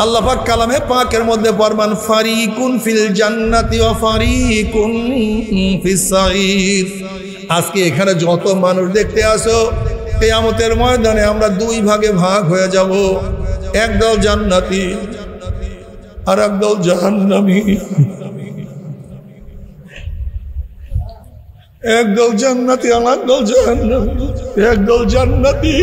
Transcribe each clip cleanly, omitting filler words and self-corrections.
আল্লাহ পাক কালামে পাকের মধ্যে ফরমান ফারিকুন ফিল জান্নাতি ওয়া ফারিকুন ফিস সাঈর। আজকে এখানে যত মানুষ দেখতে আসো, কিয়ামতের ময়দানে আমরা দুই ভাগে ভাগ হয়ে যাব, একদল জান্নাতি আর একদল জাহান্নামী। একদল জান্নাতি আর একদল জাহান্নামী। একদল জান্নাতি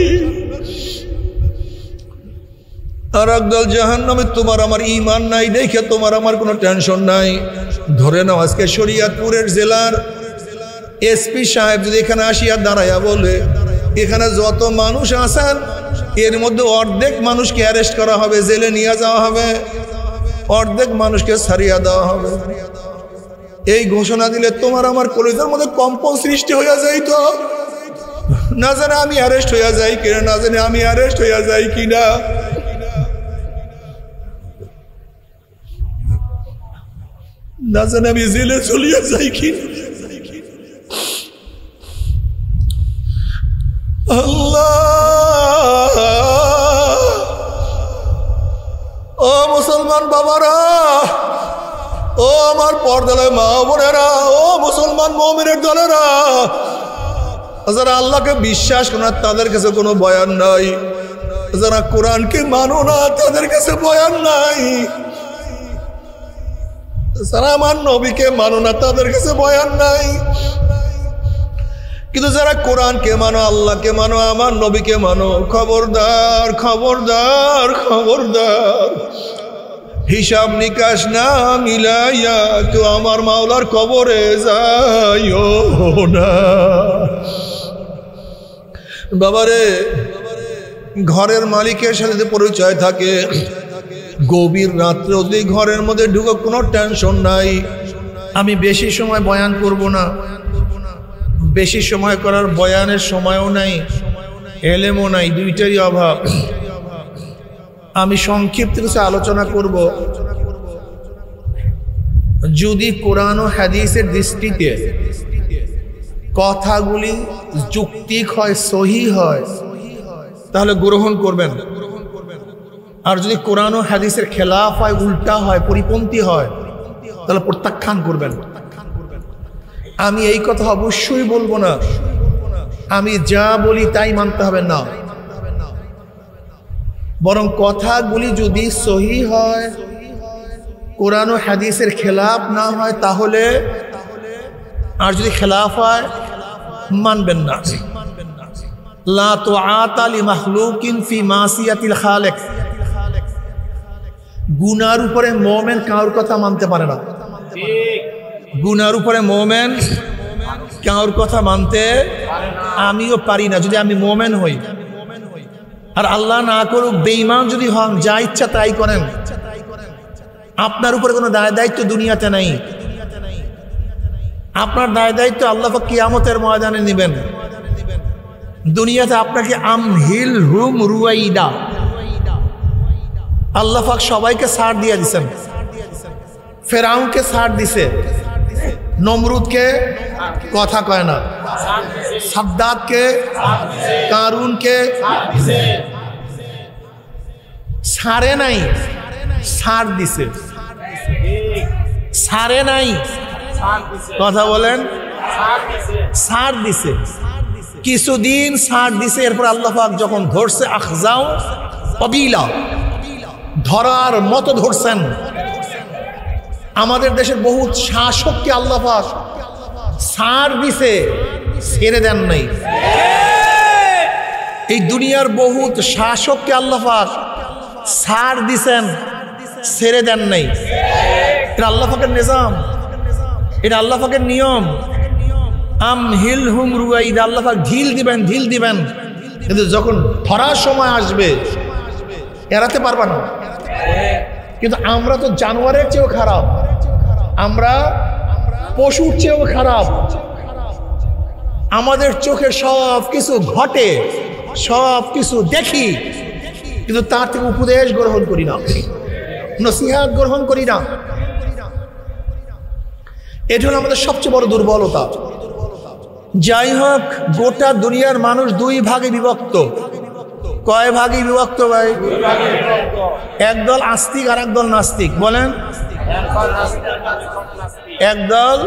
আর একদল জাহান্নামী। তোমার আমার ঈমান নাই দেখে তোমার আমার কোনো টেনশন নাই। ধরে নাও আজকে শরীয়তপুরের জেলার এসপি সাহেব যদি এখানে আসিয়া দাঁড়াইয়া বলে এখানে যত মানুষ আছেন এর মধ্যে অর্ধেক মানুষকে অ্যারেস্ট করা হবে, জেলে নিয়ে যাওয়া হবে, অর্ধেক মানুষকে ছাড়িয়ে দেওয়া হবে, এই ঘোষণা দিলে তোমার আমার কলিজার মধ্যে কম্পন সৃষ্টি হইয়া যায়। তো না জানে আমি অ্যারেস্ট হইয়া যাই কিনা, না জানে আমি অ্যারেস্ট হইয়া যাই কিনা, না জানে আমি জেলে চলিয়া যাই কিনা। আল্লাহ, ও মুসলমান বাবারা, ও আমার পর্দায় মা বোনেরা, ও মুসলমান মুমিনের দলেরা, যারা আল্লাহকে বিশ্বাস করে না তাদের কাছে কোনো বয়ান নাই, যারা কোরআনকে মানো না তাদের কাছে বয়ান নাই, যারা আমার নবীকে মানো না তাদের কাছে বয়ান নাই। কিন্তু যারা কোরআনকে মানো, আল্লাহকে মানো, আমার নবীকে মানো, খবরদার খবরদার খবরদার, হিসাব নিকাশ না মিলাইয়া তো আমার মাওলার কবরে যাইও না। বাবারে, ঘরের মালিকের সাথে পরিচয় থাকে, গভীর রাত্রে যদি ঘরের মধ্যে ঢুকে কোনো টেনশন নাই। আমি বেশি সময় বয়ান করব না, বেশি সময় করার বয়ানের সময়ও নাই, এলেমও নাই, দুইটারই অভাব। আমি সংক্ষিপ্ত কিছু আলোচনা করব। যদি কোরআন ও হাদিসের দৃষ্টিতে কথাগুলি যৌক্তিক হয়, সহি হয়, তাহলে গ্রহণ করবেন। আর যদি কোরআন ও হাদিসের খেলাফ হয়, উল্টা হয়, পরিপন্থী হয়, তাহলে প্রত্যাখ্যান করবেন। আমি এই কথা অবশ্যই বলবো না আমি যা বলি তাই মানতে হবে না, বরং কথাগুলি যদি সহি হয়, কোরআন ও হাদিসের খেলাফ না হয় তাহলে, আর যদি খেলাফ হয় মানবেন না। লা তুআতা লিমাখলুকিন ফি মাসিয়াতিল খালিক। গুনার উপরে মুমিন কারোর কথা মানতে পারে না। গুনার উপরে মুমিন কারোর কথা মানতে আমিও পারি না যদি আমি মুমিন হই। আর আল্লাহ না করুক বেঈমান যদি হন, যা ইচ্ছা তাই করেন, আপনার উপরে কোনো দায় দায়িত্ব দুনিয়াতে নাই। আপনার দায় দায়িত্ব আল্লাহ পাক কিয়ামতের ময়দানে নেবেন। দুনিয়াতে আপনাকে আমহিল হুম রুয়াইদা, আল্লাহ পাক সবাইকে ছাড় দিয়ে দিছেন। ফেরাউনকে ছাড় দিছে, নমরুদকে কথা কয় না, সাদ্দাতকে, কারুনকে ছাড়ে নাই, ছাড় দিছে। ছাড়ে নাই, কথা বলেন, ছাড় দিছে। কিছুদিন ছাড় দিছে, এরপর আল্লাহ পাক যখন ধরছে, আখজাও কবিলা, ধরার মতো ধরছেন। আমাদের দেশের বহুত শাসককে আল্লাহ পাক ছাড় দিছে, ছেড়ে দেন নাই। এই দুনিয়ার বহুত শাসককে আল্লাহ পাক ছাড় দিছেন, ছেড়ে দেন নাই। এটা আল্লাহ পাকের নিজাম, এটা আল্লাহ পাকের নিয়ম। আমহিল হুম রুয়াইদা, আল্লাহ পাক ঢিল দিবেন, ঢিল দিবেন, কিন্তু যখন ধরার সময় আসবে এড়াতে পারবা না। কিন্তু আমরা তো জানোয়ারের চেয়েও খারাপ, আমরা পশুর চেয়েও খারাপ। আমাদের চোখে সব কিছু ঘটে, সব কিছু দেখি, কিন্তু তার থেকে উপদেশ গ্রহণ করি না, নসিহত গ্রহণ করি না। এটা হলো আমাদের সবচেয়ে বড় দুর্বলতা। যাই হোক, গোটা দুনিয়ার মানুষ দুই ভাগে বিভক্ত। কয় ভাগে বিভক্ত ভাই? একদল আস্তিক আর একদল নাস্তিক। বলেন, একদল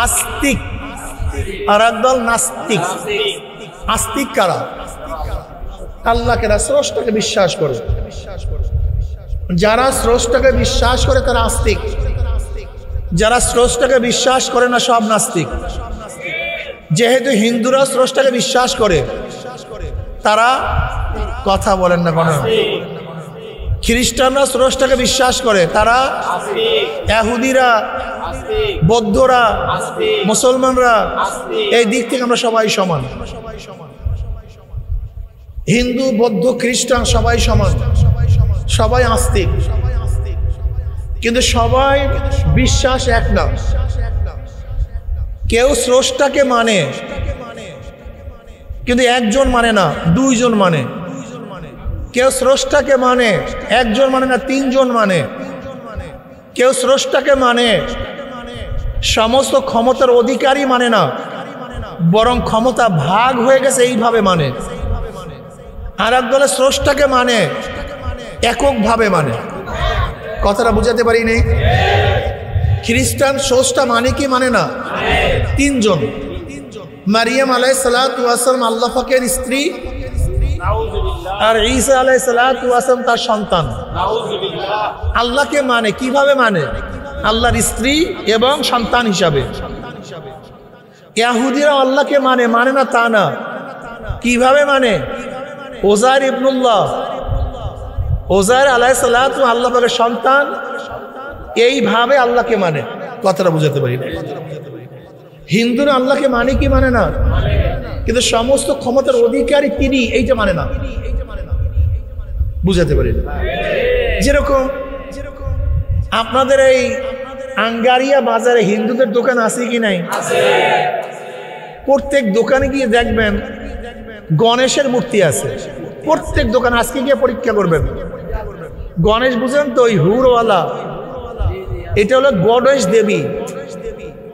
আস্তিক আর একদল নাস্তিক। আস্তিক কারা? আল্লাহকে স্রষ্টাকে বিশ্বাস করে। যারা স্রষ্টাকে বিশ্বাস করে তারা আস্তিক, যারা স্রষ্টাকে বিশ্বাস করে না সব নাস্তিক। যেহেতু হিন্দুরা স্রষ্টাকে বিশ্বাস করে তারা কথা বলেন না কোনো। খ্রিস্টানরা স্রষ্টাকে বিশ্বাস করে তারা, ইহুদিরা, বৌদ্ধরা, মুসলমানরা, এই দিক থেকে আমরা সবাই সমান। হিন্দু, বৌদ্ধ, খ্রিস্টান সবাই সমান, সবাই আস্তিক, কিন্তু সবাই বিশ্বাস এক না। কেউ স্রষ্টাকে মানে কিন্তু একজন মানে না, দুইজন মানে। কেউ স্রষ্টাকে মানে একজন মানে না, তিনজন মানে। কেউ স্রষ্টাকে মানে সমস্ত ক্ষমতার অধিকারী মানে না, বরং ক্ষমতা ভাগ হয়ে গেছে এইভাবে মানে। আর এক দলে স্রষ্টাকে মানে এককভাবে মানে। কথাটা বুঝাতে পারিনি? খ্রিস্টান স্রষ্টা মানে কি মানে না? তিনজন। মারিয়াম আলাইহিস সালাতু ওয়াস সালাম আল্লাহ পাকের স্ত্রী, আর ঈসা আলাইহিস সালাতু ওয়াস সালাম তার সন্তান। আল্লাহকে মানে কিভাবে মানে? আল্লাহর স্ত্রী এবং সন্তান হিসাবে। ইহুদিরা আল্লাহকে মানে না তা না, কিভাবে মানে? ওজাইর ইবনুল্লাহ, ওজাইর আলাইহিস সালাতু আল্লাহ পাকের সন্তান, এইভাবে আল্লাহকে মানে। কথাটা বুঝাতে পারি না? হিন্দুরা আল্লাহকে মানে কি মানে না, কিন্তু সমস্ত ক্ষমতার অধিকারী তিনি, এইটা মানে না। বুঝাতে পারি না? যেরকম আপনাদের এই আঙ্গারিয়া বাজারে হিন্দুদের দোকান আছে কি নাই? প্রত্যেক দোকানে গিয়ে দেখবেন গণেশের মূর্তি আছে, প্রত্যেক দোকান। আজকে গিয়ে পরীক্ষা করবেন। গণেশ বুঝেন তো, ওই হুরওয়ালা, এটা হলো গণেশ দেবী।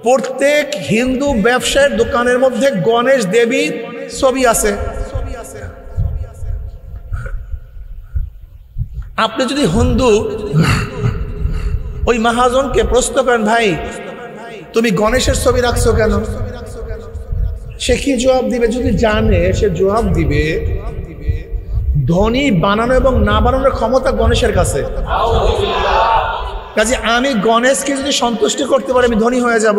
প্রত্যেক হিন্দু ব্যবসায়ের দোকানের মধ্যে গণেশ দেবীর ছবি আছে। আপনি যদি হিন্দু ওই মহাজনকে প্রশ্ন করেন, ভাই তুমি গণেশের ছবি রাখছো কেন, সে কি জবাব দিবে? যদি জানে, সে জবাব দিবে ধনী বানানো এবং না বানানোর ক্ষমতা গণেশের কাছে। কাজে আমি গণেশকে যদি সন্তুষ্ট করতে পারি, আমি ধনী হয়ে যাব।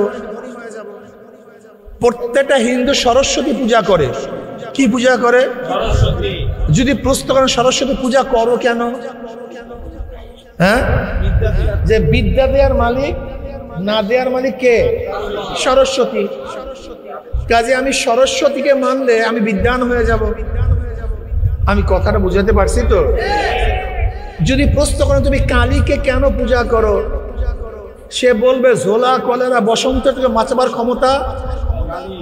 প্রত্যেকটা হিন্দু সরস্বতী পূজা করে। কি পূজা করে? যদি প্রশ্ন করেন সরস্বতী পূজা করো কেন, হ্যাঁ, যে বিদ্যা দেওয়ার মালিক, না দেওয়ার মালিক কে? সরস্বতী। কাজে আমি সরস্বতীকে মানলে আমি বিদ্যান হয়ে যাব। আমি কথাটা বুঝাতে পারছি তো? যদি প্রশ্ন করেন তুমি কালীকে কেন পূজা করো, সে বলবে ঝোলা, কলেরা, বসন্ত থেকে বাঁচাবার ক্ষমতা,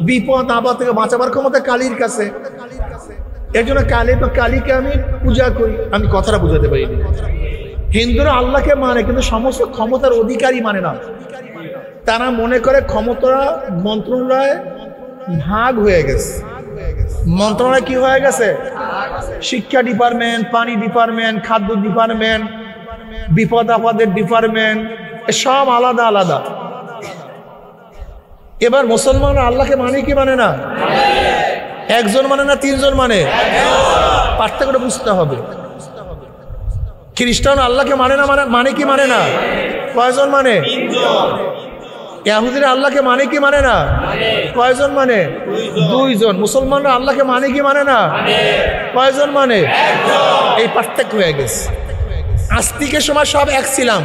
বিপদ আপদ থেকে বাঁচাবার ক্ষমতা কালীর কাছে। এর জন্য কালীকে আমি পূজা করি। আমি কথাটা বুঝাতে পারিনি। হিন্দুরা আল্লাহকে মানে কিন্তু সমস্ত ক্ষমতার অধিকারী মানে না। তারা মনে করে ক্ষমতা মন্ত্রণালয় ভাগ হয়ে গেছে। মন্ত্রণালয় কি হয়ে গেছে? শিক্ষা ডিপার্টমেন্ট, পানি ডিপার্টমেন্ট, খাদ্য ডিপার্টমেন্ট, বিপদ আপদের ডিপার্টমেন্ট, সব আলাদা আলাদা। এবার মুসলমানরা আল্লাহকে মানে কি মানে না? একজন মানে না, তিনজন মানে? পার্থক্যটা বুঝতে হবে। খ্রিস্টান আল্লাহকে মানে না, মানে কি মানে না? কয়জন মানে? ইহুদিরা আল্লাহকে মানে কি মানে না? কয়জন মানে? দুইজন। মুসলমানরা আল্লাহকে মানে কি মানে না? কয়জন মানে? এই পার্থক্য হয়ে গেছে। আস্তিকের সময় সব এক ছিলাম,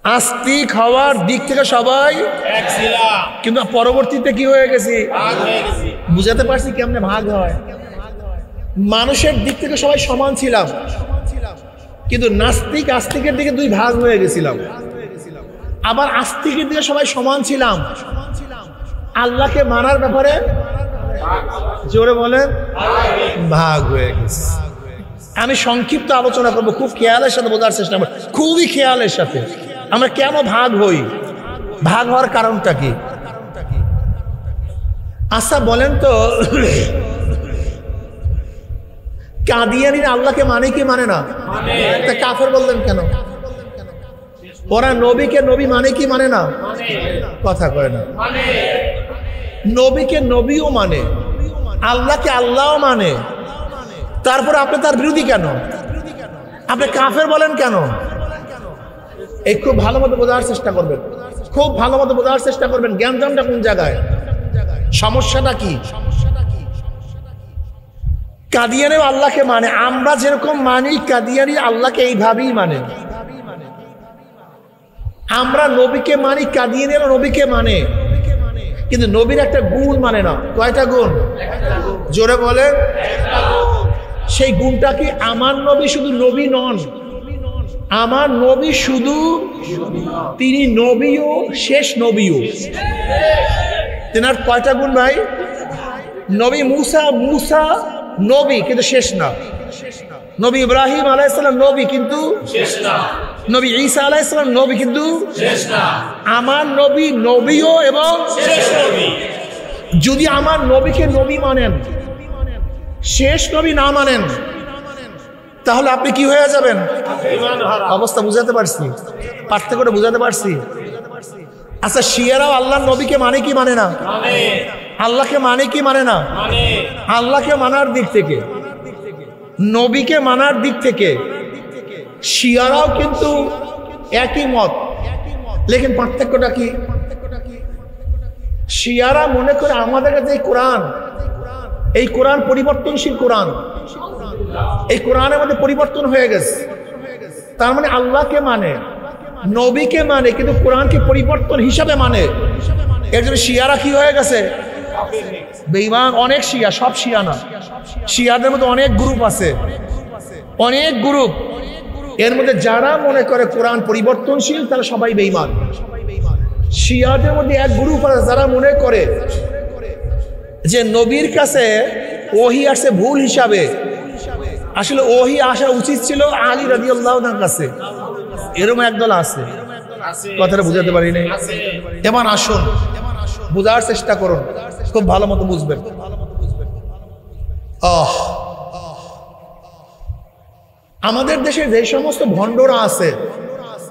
আস্তিক হওয়ার দিক থেকে সবাই এক ছিলাম, কিন্তু পরবর্তীতে কি হয়ে গেছি? বুঝাতে পারছি কেমনে ভাগ হয়। মানুষের দিক থেকে সবাই সমান ছিলাম, কিন্তু নাস্তিক আস্তিকের দিকে দুই ভাগ হয়ে গেছিলাম। আবার আস্তিকের দিকে সবাই সমান ছিলাম, আল্লাহকে মানার ব্যাপারে জোরে বলেন ভাগ হয়ে গেছে। আমি সংক্ষিপ্ত আলোচনা করবো, খুব খেয়ালের সাথে বোঝার চেষ্টা করবো, খুবই খেয়ালের সাথে। আমরা কেন ভাগ হই, ভাগ হওয়ার কারণটা কি? আচ্ছা বলেন তো, কাদিয়ানিরা আল্লাহকে মানে কি মানে না? তা কাফের বললেন কেন? ওরা নবীকে নবী মানে কি মানে না? কথা কয় না। নবীকে নবীও মানে, আল্লাহকে আল্লাহও মানে, তারপর আপনি তার বিরোধী কেন? আপনি কাফের বলেন কেন? এই খুব ভালো মতো বোঝার চেষ্টা করবেন, খুব ভালো মতো বোঝার চেষ্টা করবেন জ্ঞানজামটা কোন জায়গায়, সমস্যাটা কি। কাদিয়ানিও আল্লাহকে মানে, আমরা যেরকম মানি কাদিয়ানি আল্লাহকে এইভাবেই মানে। আমরা নবীকে মানি, কাদিয়ানিরা নবীকে মানে, কিন্তু নবীর একটা গুণ মানে না। কয়টা গুণ? জোরে বলে। সেই গুণটা কি? আমার নবী শুধু নবী নন, আমার নবী শুধু, তিনি নবীও, শেষ নবীও। তেনার কয়টা গুণ ভাই? নবী মুসা নবী কিন্তু শেষ না। নবী ইব্রাহিম আলাইহিস সালাম নবী কিন্তু শেষ না। নবী ঈসা আলাইহিস সালাম নবী কিন্তু শেষ না। আমার নবী নবীও এবং শেষ নবী। যদি আমার নবীকে নবী মানেন, শেষ নবী না মানেন, তাহলে আপনি কি হয়ে যাবেন? অবস্থা বুঝাতে পারছি? পার্থক্যটা বুঝাতে পারছি? আচ্ছা, শিয়ারাও আল্লাহর নবীকে মানে কি মানে না? আল্লাহকে মানে কি মানে না? আল্লাহকে মানার দিক থেকে, নবীকে মানার দিক থেকে শিয়ারাও কিন্তু একই মত, লেকিন পার্থক্যটা কি? শিয়ারা মনে করে আমাদের কাছে এই কোরআন পরিবর্তনশীল কোরআন, এই কোরআনের মধ্যে পরিবর্তন হয়ে গেছে। তার মানে আল্লাহকে মানে, নবীকে মানে, কিন্তু কোরআনকে পরিবর্তন হিসাবে মানে। এর জন্য শিয়ারা কি হয়ে গেছে? বেঈমান। অনেক শিয়া, সব শিয়া না, শিয়াদের মধ্যে অনেক গ্রুপ আছে, অনেক গ্রুপ। এর মধ্যে যারা মনে করে কোরআন পরিবর্তনশীল তারা সবাই বেঈমান। শিয়াদের মধ্যে এক গ্রুপ আছে যারা মনে করে যে নবীর কাছে ওহী আসে ভুল হিসাবে, আসলে ওহী আসা উচিত ছিল আলী রাদিয়াল্লাহু আনহুর কাছে। এরকম একদল আছে, কথাটা বুঝাতে পারি নাই। এবার আসুন বুঝার চেষ্টা করুন, খুব ভালো মতো বুঝবেন। আমাদের দেশে যে সমস্ত ভণ্ডরা আছে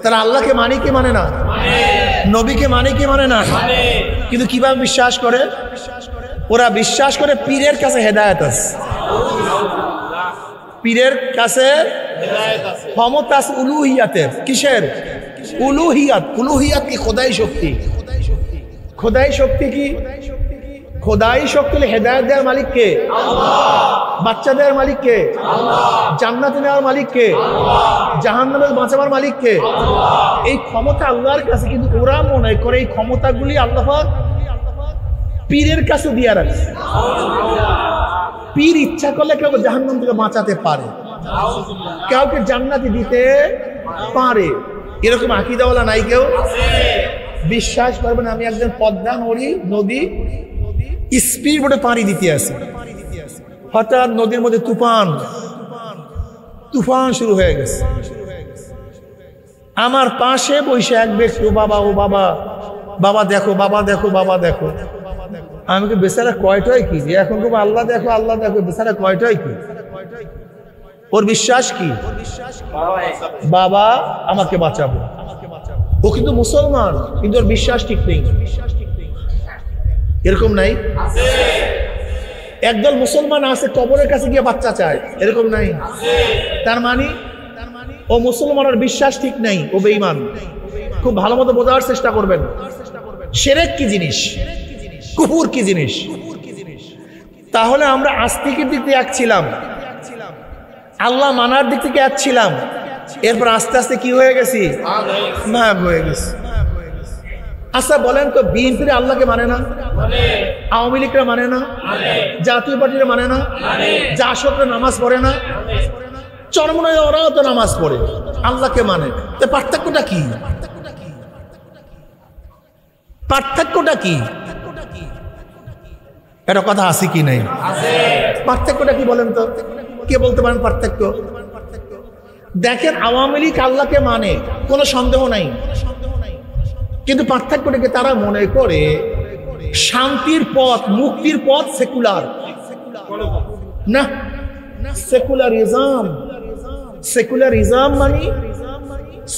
তারা আল্লাহকে মানে কি মানে না? নবীকে মানে কি মানে না? কিন্তু কিভাবে বিশ্বাস করে? ওরা বিশ্বাস করে পীরের কাছে হেদায়েত আছে, পীরের কাছে ক্ষমতা আছে উলুহিয়াতের। কিসের উলুহিয়াত? উলুহিয়াত কি? খোদাই শক্তি। খোদাই শক্তি কি? খোদাই শক্তি হলে হেদায়েত দেওয়ার মালিক কে? বাচ্চা দেওয়ার মালিক কে? জান্নাতে নেওয়ার মালিক কে? জাহান্নামে বাঁচাবার মালিক কে? এই ক্ষমতা আল্লাহর কাছে, কিন্তু ওরা মনে করে এই ক্ষমতাগুলি আল্লাহ পীরের কাছে দিয়ে রাখছে। পীর ইচ্ছা করলে কেউ জাহান্নাম থেকে বাঁচাতে পারে, কাউকে জান্নাতে দিতে পারে। এরকম আকীদাওয়ালা নাই কেউ? বিশ্বাস করবেন, আমি একজন পদ্মা নদী স্পিড বোটে পানি দিতে আসি, হঠাৎ নদীর মধ্যে তুফান শুরু হয়ে গেছে। আমার পাশে বসে এক ব্যক্তি, ও বাবা, ও বাবা, বাবা দেখো, বাবা দেখো, বাবা দেখো। আমি কি বেচারা কয়টাই কি? এখন খুব আল্লাহ দেখো, আল্লাহ দেখো, বেচারা কয়টাই কি? ওর বিশ্বাস কি? বাবা আমাকে বাঁচাবো। ও কিন্তু মুসলমান, কিন্তু ওর বিশ্বাস ঠিক নেই। এরকম নাই? একদল মুসলমান আছে কবরের কাছে গিয়ে বাচ্চা চায়, এরকম নাই? তার মানে ও মুসলমান, ওর বিশ্বাস ঠিক নাই, ও বেঈমান। খুব ভালো মতো বোঝার চেষ্টা করবেন। শিরক কি জিনিস, কুফর কি জিনিস। তাহলে আমরা আস্তিকের দিক থেকে এক ছিলাম, আল্লাহ মানার দিক থেকে এক ছিলাম, এরপর আস্তে আস্তে কি হয়ে গেছি? ভাগ হয়ে গেছি। আচ্ছা বলেন তো, বিএনপি আল্লাহকে মানে না? আওয়ামী লীগরা মানে না? জাতীয় পার্টিরা মানে না? জাসদরা নামাজ পড়ে না? চরমনায় ওরাও তো নামাজ পড়ে, আল্লাহকে মানে। তো পার্থক্যটা কি? পার্থক্যটা কি? এটা কথা আছে কি নাই? পার্থক্যটা কি বলেন তো? কে বলতে পারেন পার্থক্য? দেখেন, আওয়ামী লীগ আল্লাহকে মানে, কোনো সন্দেহ নাই, কিন্তু পার্থক্যটাকে তারা মনে করে শান্তির পথ, মুক্তির পথ সেকুলার না। সেকুলারিজম।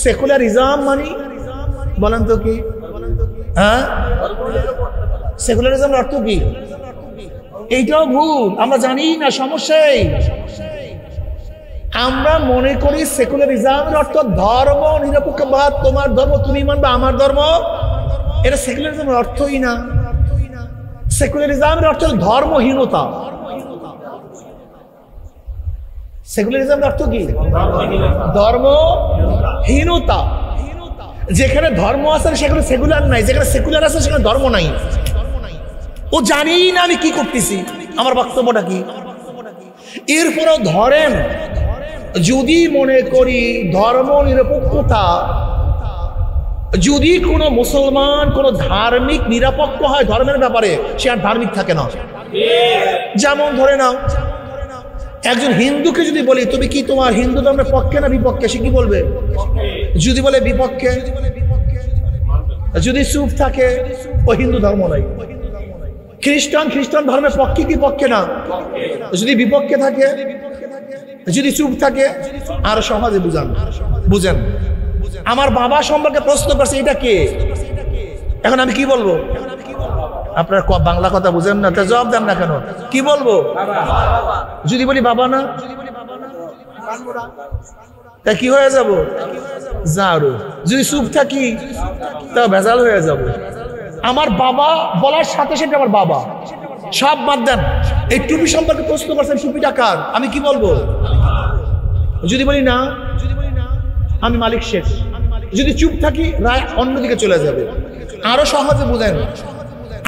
সেকুলারিজম মানে বলেন তো কি? হ্যাঁ, সেকুলারিজমের অর্থ কি? এইটাও ভুল, আমরা জানি না। সমস্যাই আমরা মনে করি সেকুলারিজমের অর্থ ধর্ম নিরপেক্ষবাদ, তোমার ধর্ম তুমি মানবে, আমার ধর্ম। এটা সেকুলারিজমের অর্থই না। সেকুলারিজমের অর্থ ধর্মহীনতা। সেকুলারিজমের অর্থ কি? ধর্মহীনতা। যেখানে ধর্ম আছে সেখানে সেকুলার নাই, যেখানে সেকুলার আছে সেখানে ধর্ম নাই। ও জানি না আমি কি করতেছি, আমার বক্তব্যটা কি। এরপরেও ধরেন, যদি মনে করি ধর্ম নিরপেক্ষতা, যদি কোনো মুসলমান কোনো ধার্মিক নিরপেক্ষ হয় ধর্মের ব্যাপারে, সে আর ধার্মিক থাকে না। যেমন ধরে নাও, একজন হিন্দুকে যদি বলি তুমি কি তোমার হিন্দু ধর্মের পক্ষে না বিপক্ষে, সে কি বলবে? যদি বলে বিপক্ষে। যদি চুপ থাকে ও হিন্দু ধর্ম নাই। খ্রিস্টান ধর্মের পক্ষে কি পক্ষে না? যদি বিপক্ষে থাকে, যদি চুপ থাকে, আর সহজে বুঝেন। আমার বাবা সম্পর্কে প্রশ্ন করছে, এটা কে? এখন আমি কি বলবো? আপনার বাংলা কথা বুঝেন না, তা জবাব দেন না কেন? কি বলবো? যদি বলি বাবা না, তা কি হয়ে যাব? জারু। যদি চুপ থাকি তা ভেজাল হয়ে যাব। আমার বাবা বলার সাথে সাথে আমার বাবা, সব বাদ দেন। এই টুপি সম্পর্কে প্রশ্ন করছেন, টুপিটা কার? আমি কি বলবো? যদি বলি না, আমি মালিক শেখ। যদি চুপ থাকি রায় অন্যদিকে চলে যাবে। আরো সহজে বুঝেন,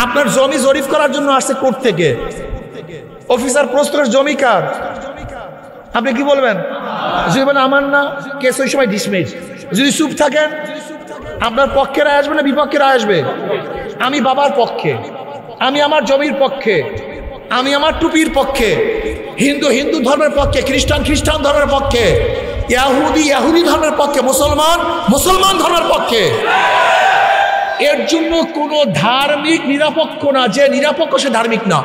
আপনার জমি জরিপ করার জন্য আসছে কোর্ট থেকে, অফিসার প্রশ্ন করে জমি কার? আপনি কি বলবেন? যদি বলেন আমার না, কেস ওই সময় ডিসমিস। যদি চুপ থাকেন, আপনার পক্ষে রায় আসবে না বিপক্ষে রায় আসবে? আমি বাবার পক্ষে, আমি আমার জমির পক্ষে, আমি আমার টুপির পক্ষে। হিন্দু ধর্মের পক্ষে, খ্রিস্টান ধর্মের পক্ষে, ইহুদি ধর্মের পক্ষে, মুসলমান ধর্মের পক্ষে। এর জন্য কোন ধার্মিক নিরপেক্ষ না। যে নিরপেক্ষ সে ধার্মিক না।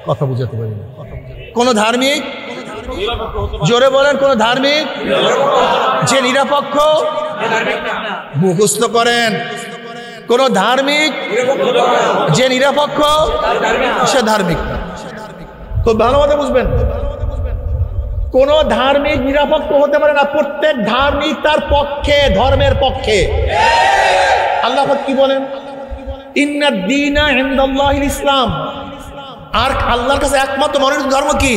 কথা বুঝাতে পারি না। কোন ধার্মিক, জোরে বলেন, কোন ধার্মিক যে নিরপেক্ষ, মুখস্থ করেন। কোন ধার্মিক যে নিরপেক্ষ সে ধার্মিক না। খুব ভালো মতো বুঝবেন, কোন ধার্মিক নিরপেক্ষ হতে পারে না। প্রত্যেক ধার্মিক তার পক্ষে, ধর্মের পক্ষে। আল্লাহ কি বলেন? ইন্নাদ দীনা ইনদাল্লাহিল ইসলাম। আর আল্লাহর কাছে একমাত্র মনোনীত ধর্ম কি?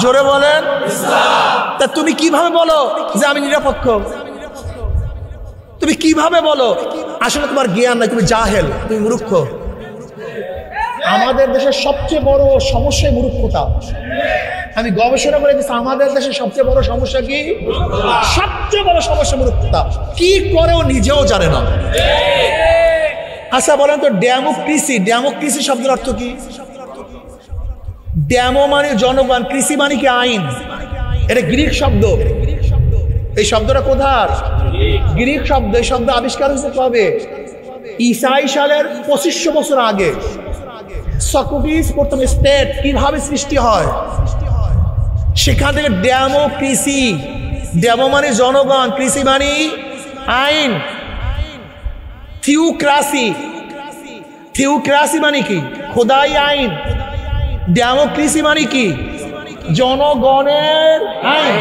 জোরে বলেন ইসলাম। তা তুমি কিভাবে বলো যে আমি নিরপেক্ষ? তুমি কিভাবে বলো? আসলে তোমার জ্ঞান নাই, তুমি জাহেল, তুমি মূর্খ। আমাদের দেশের সবচেয়ে বড় সমস্যা মূর্খতা। আমি গবেষণা করে দিচ্ছি, আমাদের দেশের সবচেয়ে বড় সমস্যা কি? সবচেয়ে বড় সমস্যা মূর্খতা। কি করে ও নিজেও জানে না। আচ্ছা বলেন তো, ডেমোক্রেসি শব্দের অর্থ কি? ডেমো মানে জনগণ, কৃষি মানে কি আইন। এটা গ্রিক শব্দ। এই শব্দটা কোথার? গ্রিক শব্দ। এই শব্দ আবিষ্কার হয়েছে কবে? ঈসাই সালের 2500 বছর আগে। সক্রেটিস প্রথম স্টেট কিভাবে সৃষ্টি হয়, সেখান থেকে ডেমোক্রেসি। ডেমো মানে জনগণ, কৃষি মানে আইন। থিওক্রাসি মানে কি? খোদাই আইন। ডেমোক্রেসি মানে কি? জনগণের আইন।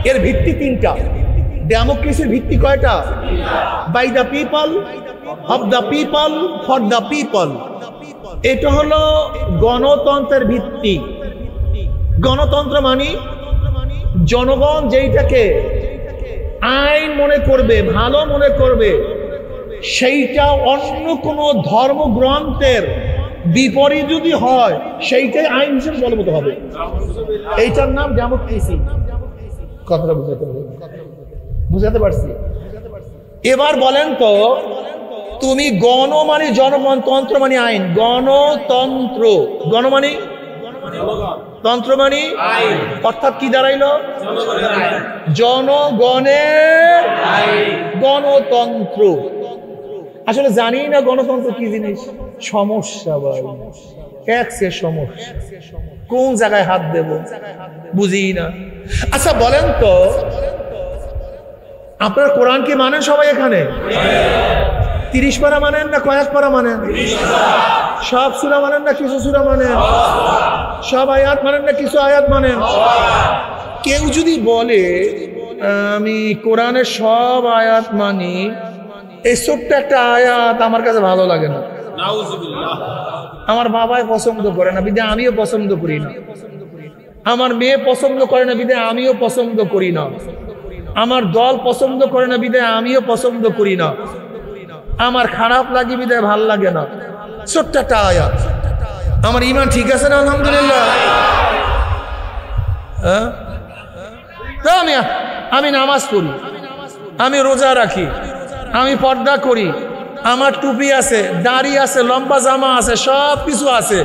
এর ভিত্তি 3টা। ডেমোক্রেসির ভিত্তি কয়টা? By the people, of the people, for the people. এটা হলো গণতন্ত্রের ভিত্তি। গণতন্ত্র মানে জনগণ যেইটাকে আইন মনে করবে, ভালো মনে করবে, সেইটা অন্য কোনো ধর্মগ্রন্থের বিপরীত যদি হয় সেইটাই আইন হিসেবে বলবৎ হবে। এইটার নাম ডেমোক্রেসি। কথাটা বুঝাতে পারছি? এবার বলেন তো, তুমি গণ মানে জনগণ, তন্ত্র মানে আইন। গণতন্ত্র, গণ মানে তন্ত্র মানে আইন, অর্থাৎ কি দাঁড়াইলো? জনগণের গণতন্ত্র। আসলে জানি না গণতন্ত্র কি জিনিস। সমস্যা ভাই, সে সমস্যা, কোন জায়গায় হাত দেব বুঝি না। আচ্ছা বলেন তো, আপনার কোরআন কি মানেন সবাই এখানে? 30 পারা মানেন না কয়েক পারা মানেন? সব সূরা মানেন না কিছু সূরা মানেন? সব আয়াত মানেন না কিছু আয়াত মানেন? কেউ যদি বলে আমি কোরআনের সব আয়াত মানি, এই ছোট্ট একটা আয়াত আমার কাছে ভালো লাগে না, আমার বাবাই পছন্দ করে না বিধায় আমিও পছন্দ করি না, আমার মেয়ে পছন্দ করে না বিধায় আমিও পছন্দ করি না, আমার দল পছন্দ করে না বিধায় আমিও পছন্দ করি না, আমার খারাপ লাগে বিধায় ভাল লাগে না, ছোট্ট একটা আয়াত। আমার ঈমান ঠিক আছে না? আলহামদুলিল্লাহ। হ্যাঁ, আমি নামাজ পড়ি, আমি রোজা রাখি, আমি পর্দা করি, আমার টুপি আছে, দাড়ি আছে, লম্বা জামা আছে, সব কিছু আছে,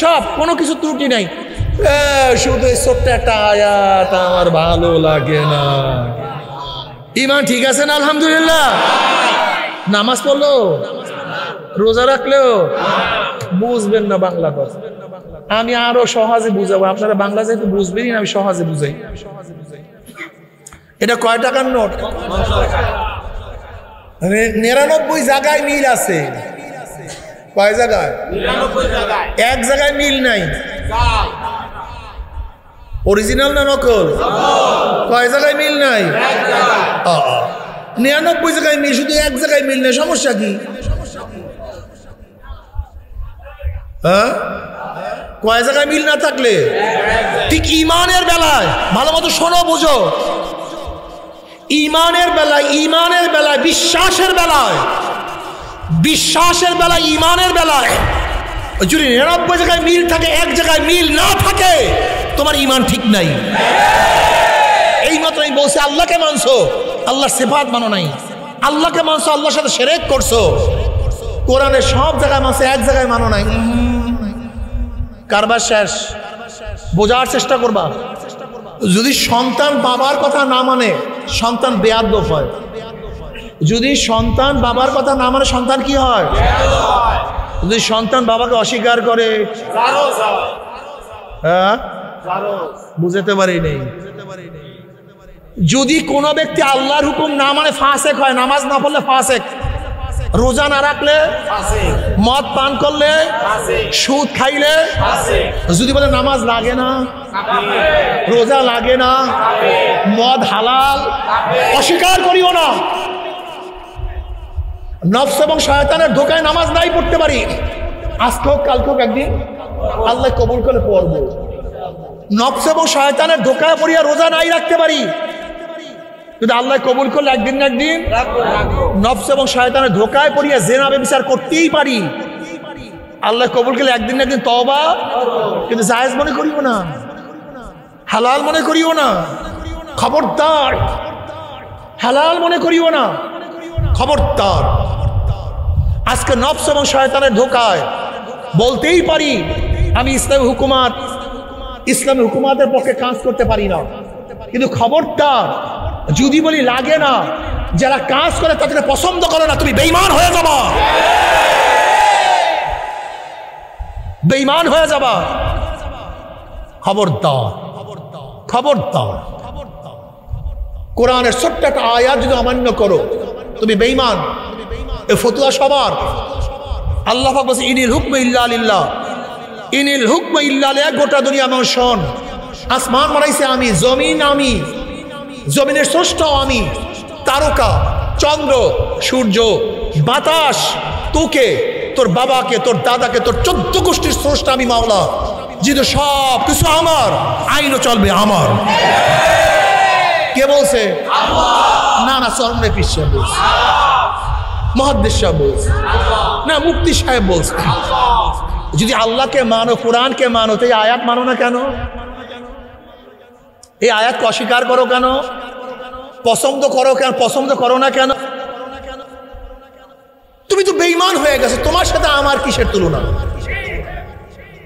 সব কোনো কিছু ত্রুটি নাই, শুধু এই ছোট্ট একটা আয়াত আমার ভালো লাগে না। ঈমান ঠিক আছে না? আলহামদুলিল্লাহ। নামাজ পড়লো, রোজা রাখলেও বুঝবেন না বাংলা কথা। আমি আরো সহজে বুঝাবো, আপনারা বাংলা যেহেতু বুঝবেনই না, আমি সহজে বুঝাই। এটা কয় টাকার নোট? 99 জায়গায় মিল আছে। কয় জায়গায়? এক জায়গায় মিল নাই। অরিজিনাল না নকল? কয় জায়গায় মিল নাই? 99 জায়গায় মিল, শুধু এক জায়গায় মিল নেই, সমস্যা কি? হ্যাঁ, কয় জায়গায় মিল না থাকলে? ঠিক ঈমানের বেলায় ভালো মতো শোনো, বুঝো, ঈমানের বেলায়, বিশ্বাসের বেলায়, ঈমানের বেলায় যদি 99 জায়গায় মিল থাকে, এক জায়গায় মিল না থাকে, তোমার ঈমান ঠিক নাই। এই মাত্র আমি বলছি, আল্লাহকে মানছো, আল্লাহর সিফাত মানো নাই, আল্লাহকে মানছো, আল্লাহর সাথে শিরক করছো, কোরআনের সব জায়গায় মানছো, এক জায়গায় মানো নাই, কারবার শেষ। বোঝার চেষ্টা করবা। যদি সন্তান বাবার কথা না মানে, সন্তান বেয়াদব হয়। যদি সন্তান বাবার কথা না মানে, সন্তান কি হয়? যদি সন্তান বাবাকে অস্বীকার করে, হ্যাঁ, বুঝতে পারি নেই। যদি কোনো ব্যক্তি আল্লাহর হুকুম না মানে ফাসেক হয়, নামাজ না পড়লে ফাসেক, রোজা না রাখলে, মদ পান করলে, সুদ খাইলে, যদি বলে নামাজ লাগে না, রোজা লাগে না, মদ হালাল, অস্বীকার করিও না। নফস এবং শয়তানের ধোকায় নামাজ নাই পড়তে পারি, আজকে হোক কালকে হোক একদিন আল্লাহ কবুল করে পড়বো। নফস এবং শয়তানের ধোকায় পড়িয়া রোজা নাই রাখতে পারি, কিন্তু আল্লাহ কবুল করলে একদিন না একদিন। নফস এবং শয়তানের ধোকায় পড়িয়া জিনা ব্যভিচার করতেই পারি, আল্লাহ কবুল করলে একদিন না একদিন তওবা, কিন্তু জায়েজ মনে করিও না, হালাল মনে করিও না, খবরদার, হালাল মনে করিও না, খবরদার। আজকে নফস এবং শয়তানের ধোকায় বলতেই পারি আমি ইসলামী হুকুমাতের পক্ষে কাজ করতে পারি না, কিন্তু খবরদার যদি বলি লাগে না, যারা কাজ করে তাদেরকে পছন্দ করো না, তুমি বেঈমান হয়ে যাবা, বেঈমান হয়ে যাবা। খবরদার, খবরদার। কোরআনের ছোট্ট একটা আয়াত যদি অমান্য করো, তুমি বেঈমান। এ ফতুয়া সবার। আল্লাহ পাক বলেছে ইনিল হুকমু ইল্লা লিল্লাহ, ইনিল হুকমু ইল্লা লিল্লাহ। গোটা দুনিয়া মানুষ শোন, আসমান বানাইছে আমি, জমিন আমি, জমিনের স্রষ্টা আমি, তারকা, চন্দ্র, সূর্য, বাতাস, তোকে, তোর বাবাকে, তোর দাদাকে, তোর 14 গোষ্ঠীর স্রষ্টা আমি মাওলা, যেহেতু সব কিছু আমার, আইনও চলবে আমার। কে বলছে? না না, চরমনে পীর সাহেব বলছে, মুহাদ্দিস সাহেব বলছে, না মুফতি সাহেব বলছে। যদি আল্লাহকে মানো, কোরআনকে মানো, তো এই আয়াত মানো না কেন? এই আয়াতকে অস্বীকার করো কেন? পছন্দ করো কেন? পছন্দ করো না কেন? তুমি তো বেঈমান হয়ে গেছো। তোমার সাথে আমার কিসের তুলনা?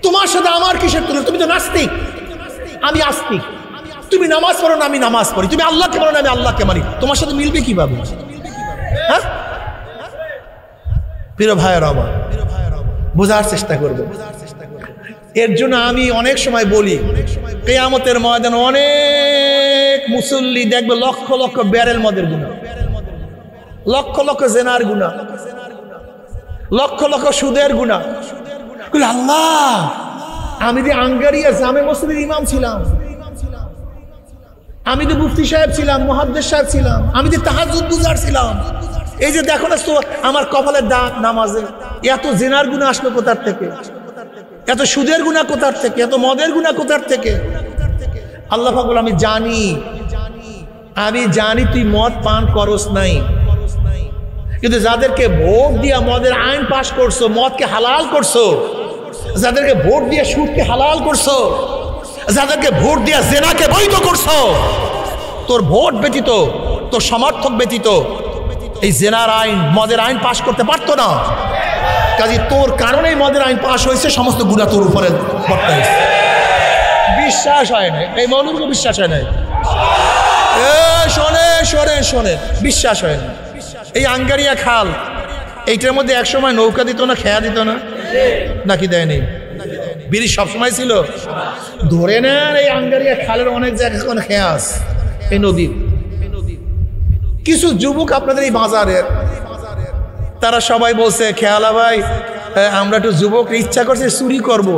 তোমার সাথে আমার কিসের তুলনা? তুমি তো নাস্তিক, আমি আস্তিক। তুমি নামাজ পড়ো না, আমি নামাজ পড়ি। তুমি আল্লাহকে মানো না, আমি আল্লাহকে মানি। তোমার সাথে মিলবে কিভাবে? হ্যাঁ, প্রিয় ভাইয়েরা আমার, বোঝার চেষ্টা করবে। এর জন্য আমি অনেক সময় বলি, কিয়ামতের ময়দানে অনেক মুসল্লি দেখবে লক্ষ লক্ষ ব্যারেল মদের গুনাহ, লক্ষ লক্ষ জেনার গুনাহ, লক্ষ লক্ষ সুদের গুনাহ। আল্লাহ, আমি যে আঙ্গারিয়া জামে মসজিদের ইমাম ছিলাম, আমি যে মুফতি সাহেব ছিলাম, মুহাদ্দিস সাহেব ছিলাম, আমি যে তাহাজ্জুদ গুজার ছিলাম, এই যে দেখো না তো আমার কপালের দাগ নামাজে, এত জেনার গুনাহ আসলো কোথার থেকে, এত সুদের গুনাহ কোথার থেকে, এত মদের গুনাহ কোথার থেকে? আল্লাহ পাক বলে, আমি জানি তুই মদ পান করস নাই, কিন্তু যাদেরকে ভোট দিয়া মদের আইন পাশ করছো, মদকে হালাল করছো, যাদেরকে ভোট দিয়ে সুদকে হালাল করছো, যাদেরকে ভোট দিয়া জেনাকে বৈধ করছো, তোর ভোট ব্যতীত, তোর সমর্থক ব্যতীত এই জেনার আইন, মদের আইন পাশ করতে পারতো না। কাজে তোর কারণেই মদের আইন পাশ হয়েছে, সমস্ত গুনাহ তোর উপরে বর্তাইছে। বিশ্বাস হয় না, এই মৌলবীকে বিশ্বাস হয় না। শোনেন, বিশ্বাস হয় না। এই আঙ্গারিয়া খাল, এইটার মধ্যে একসময় নৌকা দিত না, খেয়া দিত না, নাকি দেয়নি? ব্রিজ সবসময় ছিল। ধরে নেন এই আঙ্গারিয়া খালের অনেক জায়গায় কোনো খেয়া আছে, এই নদীর। কিছু যুবক আপনাদের এই বাজারের, তারা সবাই বলছে, খেয়ালা ভাই আমরা একটু যুবক ইচ্ছা করছে চুরি করব,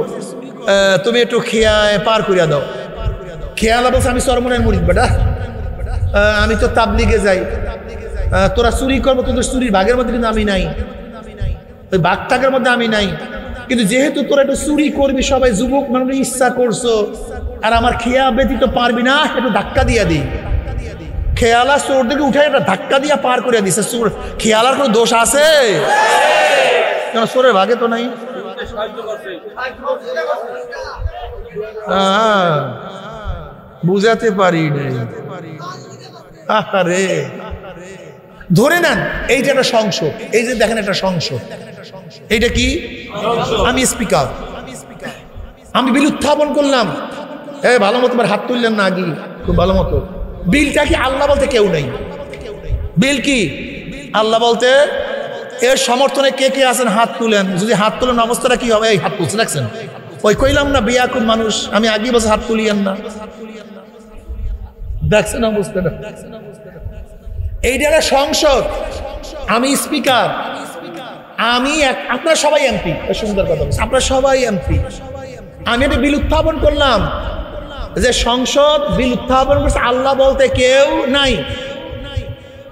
তুমি একটু খেয়ায় পার করিয়া দাও। খেয়ালা বলছে, আমি সরমনের মুরিদ বেটা, আমি তো তাবলিগে যাই, তোরা চুরি করবো, তোদের চুরির ভাগের মধ্যে কিন্তু আমি নাই, ওই ভাগ টাকার মধ্যে আমি নাই, কিন্তু যেহেতু তোরা একটু চুরি করবি, সবাই যুবক মানুষ ইচ্ছা করছো, আর আমার খেয়া ব্যতীত পারবি না, একটু ধাক্কা দিয়া দিই। খেয়ালা চোর দিকে উঠে একটা ধাক্কা দিয়া পার করে দিছে। চোর খেয়ালার কোনো দোষ আছে? কেন চোরের ভাগে তো নাই। বুঝাতে পারি নাই। আরে ধরে নেন এইটা একটা সংসদ, এই যে দেখেন একটা সংসদ, এইটা কি? আমি স্পিকার, আমি বিল উত্থাপন করলাম, ভালো মতো হাত তুললেন না আগে, খুব ভালো মতো। বিলটা কি? আল্লাহ বলতে কেউ নেই। বিল কি? আল্লাহ বলতে। এর সমর্থনে কে কে আছেন হাত তুলেন। যদি হাত তুলেন অবস্থাটা কি হবে? এই হাত তুলছে, দেখছেন? ওই কইলাম না বেয়াকুল মানুষ, আমি আগেই বলছি হাত তুলিয়েন না, দেখছেন অবস্থাটা? এইটা একটা সংসদ, আমি স্পিকার, আমি আপনারা সবাই এমপি। সুন্দর কথা বলছি, আপনারা সবাই এমপি। আমি একটা বিল উত্থাপন করলাম যে সংসদ বিল উত্থাপন করছে, আল্লাহ বলতে কেউ নাই।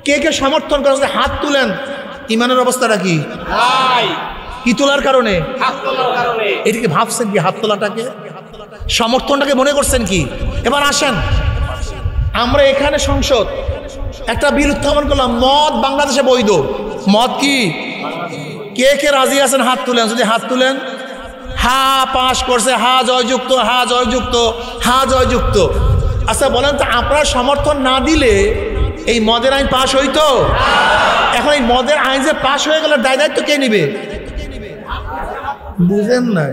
কে কে সমর্থন করছে? হাত তুলেন। ইমানের অবস্থাটা কি? কি তোলার কারণে? এটাকে ভাবছেন কি? হাত তোলাটাকে, সমর্থনটাকে মনে করছেন কি? এবার আসেন, আমরা এখানে সংসদ একটা বিল উত্থাপন করলাম, মদ বাংলাদেশে বৈধ। মদ কি? কে কে রাজি আছেন হাত তুলেন। যদি হাত তুলেন, হা পাশ করছে, হা জয়যুক্ত, হা জয়যুক্ত, হা জয়যুক্ত। আচ্ছা বলেন তো, আপনারা সমর্থন না দিলে এই মদের আইন পাশ হইতো? এখন এই মদের আইন যে পাশ হয়ে গেল, দায় দায়িত্ব কে নিবে? বুঝেন না?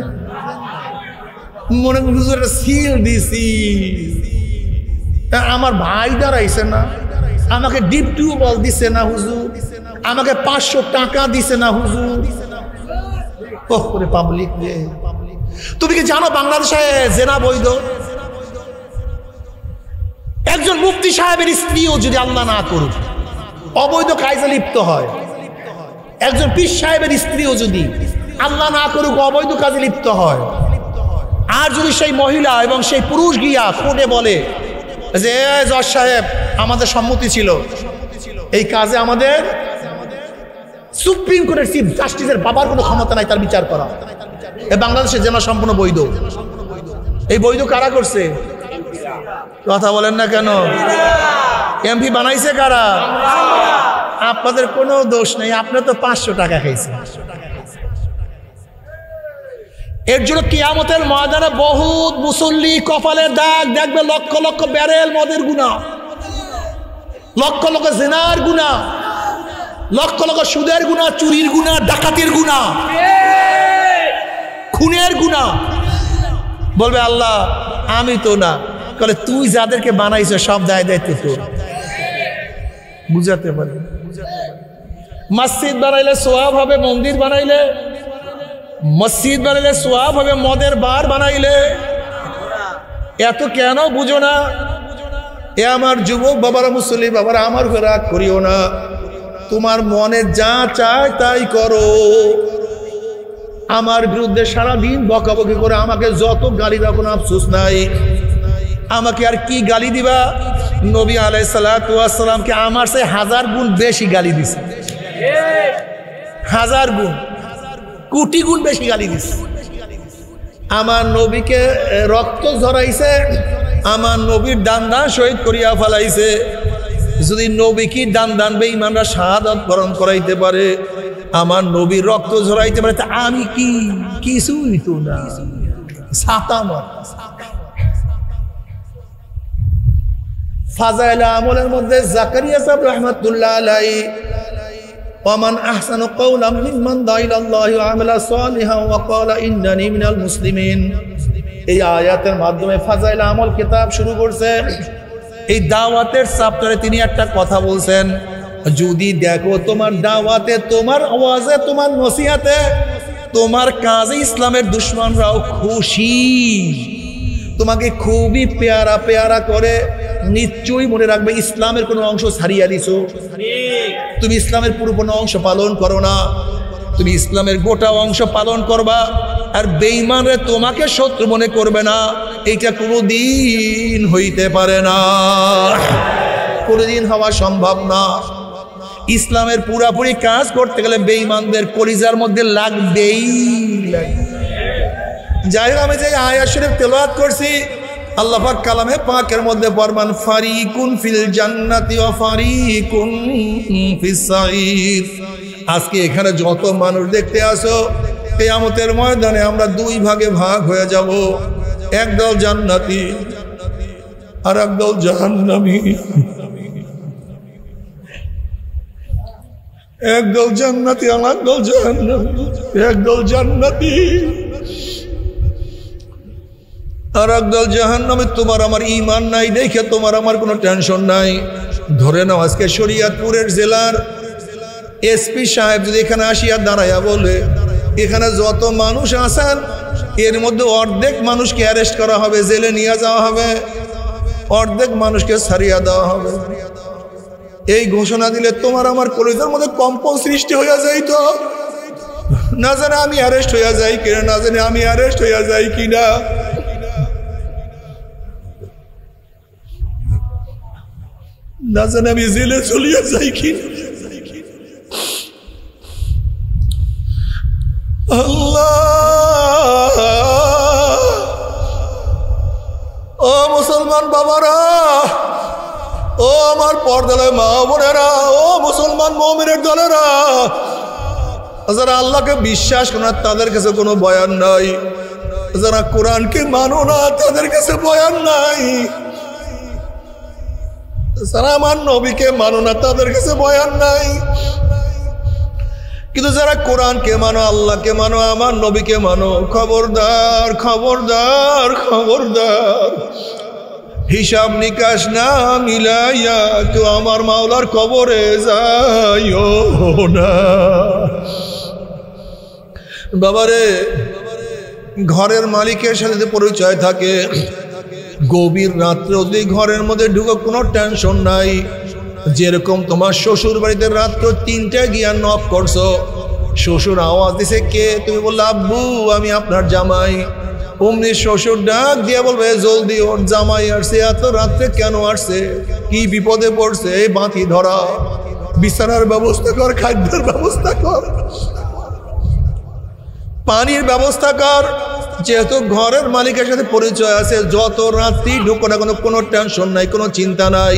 মনে হুজুর সিল দিছি, আমার ভাই দাঁড়াইছে না, আমাকে ডিপ টিউবওয়েল দিছে না হুজুর, আমাকে 500 টাকা দিছে না হুজুর। পাবলিক, তুমি কি জানো বাংলাদেশে জেনা বৈধ? একজন মুফতি সাহেবের স্ত্রীও যদি আল্লাহ না করুক অবৈধ কাজে লিপ্ত হয়, একজন পীর সাহেবের স্ত্রীও যদি আল্লাহ না করুক অবৈধ কাজে লিপ্ত হয়, আর যদি সেই মহিলা এবং সেই পুরুষ গিয়া কোর্টে বলে যে জজ সাহেব আমাদের সম্মতি ছিল, এই কাজে আমাদের সুপ্রিম কোর্টের চিফ জাস্টিসের বাবার কোনো ক্ষমতা নাই তার বিচার করা, বাংলাদেশে জেনা সম্পূর্ণ বৈধ। এই বৈধ কারা করছে? কথা বলেন না কেন? এমপি বানাইছে কারা? আপনাদের কোনো দোষ নেই, আপনার তো 500 টাকা খাইছে। এর জন্য কিয়ামতের ময়দানে বহুত মুসল্লি কপালে দাগ দেখবে, লক্ষ লক্ষ ব্যারেল মদের গুনাহ, লক্ষ লক্ষ জিনার গুনাহ, লক্ষ লক্ষ সুদের গুনাহ, চুরির গুনাহ, ডাকাতির গুনাহ, খুনের গুনাহ। বলবে আল্লাহ আমি তো না, বলে তুই যাদেরকে বানাইছ সব দায় দায়িত্ব তোর। বুঝাতে পারি? মসজিদ বানাইলে সোয়াব হবে, মন্দির বানাইলে মসজিদ বানাইলে সোয়াব হবে, মদের বার বানাইলে এত কেন বুঝো না? এ আমার যুবক বাবারা, মুসল্লি বাবারা, আমার উপর রাগ করিও না। তোমার মনে যা চায় তাই করো। আমার বিরুদ্ধে সারাদিন বকাবকি করে আমাকে যত গালি দাও কোনো আফসোস নাই। আমাকে আর কি গালি দিবা? নবী আলাইহিস সালাতু ওয়াস সালামকে আমার চেয়ে 1000 গুণ বেশি গালি দিছে, 1000 গুণ, কোটি গুণ বেশি গালি দিছে। আমার নবীকে রক্ত ঝরাইছে, আমার নবীর দান দান শহীদ করিয়া ফেলাইছে। যদি নবী কি দান দান বেঈমানরা শাহাদাত বরণ করাইতে পারে, আমার নবীর রক্ত ঝরাইতে পারে, তা আমি কি? কিছুই তো না, সাতামত। ফাজাইল আমলের মধ্যে জাকারিয়া সাহেব রাহমাতুল্লাহ আলাইহি, ওয়ামান আহসানু কাওলাম মিম্মান দাআ ইলাল্লাহি ওয়া আমালা সালিহান ওয়া ক্বালা ইন্নানি মিনাল মুসলিমিন, এই আয়াতের মাধ্যমে ফাজাইল আমল কিতাব শুরু করছে। এই দাওয়াতের চ্যাপ্টারে তিনি একটা কথা বলছেন, যদি দেখো তোমার দাওয়াতে, তোমার আওয়াজে, তোমার নসিহতে, তোমার কাজে ইসলামের দুশমনরাও খুশি, তোমাকে খুবই পেয়ারা পেয়ারা করে, নিশ্চয়ই মনে রাখবে ইসলামের কোনো অংশ ছাড়িয়ে দিছো। তুমি ইসলামের পুরোপূর্ণ অংশ পালন করো না, তুমি ইসলামের গোটা অংশ পালন করবা। আর বেঈমানরা তোমাকে শত্রু মনে করবে না, এইটা কোনোদিন হইতে পারে না, কোনোদিন হওয়া সম্ভব না। ইসলামের পুরাপুরি কাজ করতে গেলে বেঈমানদের কলিজার মধ্যে লাগবেই লাগবে। যাই হোক, আমি যে আয়াত শরীফ তেলাওয়াত করছি, আল্লাহ পাক কালামে পাকের মধ্যে ফরমান, ফারিকুন ফিল জান্নাতি ওয়া ফারিকুন ফিস সাঈর। আজকে এখানে যত মানুষ দেখতে আসো, কিয়ামতের ময়দানে আমরা দুই ভাগে ভাগ হয়ে যাব, একদল জান্নাতি আর একদল জাহান্নামী। একদল জান্নাতি আর একদল জাহান্নামী। একদল জান্নাতি আর একদল জাহান্নামী। তোমার আমার ঈমান নাই দেখে তোমার আমার কোনো টেনশন নাই। ধরে নাও আজকে শরীয়তপুরের জেলার এসপি সাহেব যদি এখানে আসিয়া দাঁড়াইয়া বলে, এখানে যত মানুষ আছেন এর মধ্যে অর্ধেক মানুষকে অ্যারেস্ট করা হবে, জেলে নিয়ে যাওয়া হবে, অর্ধেক মানুষকে ছাড়িয়ে দেওয়া হবে, এই ঘোষণা দিলে তোমার আমার কলিজার মধ্যে কম্পন সৃষ্টি হইয়া যাইত। না জানে আমি অ্যারেস্ট হইয়া যাই কিনা, না জানে আমি অ্যারেস্ট হইয়া যাই কিনা। না জানে আমি জেলে চলিয়া যাই কিনা। আল্লাহ, ও মুসলমান বাবারা, ও আমার পর্দালয় মা বোনেরা, ও মুসলমান মুমিনের দলেরা, যারা আল্লাহকে বিশ্বাস করে না তাদের কাছে কোনো বয়ান নাই, যারা কোরআনকে মানো না তাদের কাছে বয়ান নাই, যারা আমার নবীকে মানো না তাদের কাছে বয়ান নাই। কিন্তু যারা কোরআনকে মানো, আল্লাহকে মানো, আমার নবীকে মানো, খবরদার খবরদার খবরদার, হিসাব নিকাশ না মিলাইয়া তো আমার মাওলার কবরে যাইও না। বাবারে, ঘরের মালিকের সাথে পরিচয় থাকে, গভীর রাত্রে যদি ঘরের মধ্যে ঢুকে কোনো টেনশন নাই। যেরকম তোমার শ্বশুর বাড়িতে রাত্র 3টায় গিয়া নক করছো, শ্বশুর আওয়াজ দিছে কে, তুমি বললে আব্বু আমি আপনার জামাই। অমনি শ্বশুর ডাক দিয়ে বলবে জলদি ওর জামাই আসছে, এত রাত্রে কেন আসছে, কি বিপদে পড়ছে, বাতি ধরা, বিছানার ব্যবস্থা কর, খাদ্যের ব্যবস্থা কর, পানির ব্যবস্থা কর। যেহেতু ঘরের মালিকের সাথে পরিচয় আছে, যত রাত্রি ঢুকো না কোনো টেনশন নাই, কোনো চিন্তা নাই।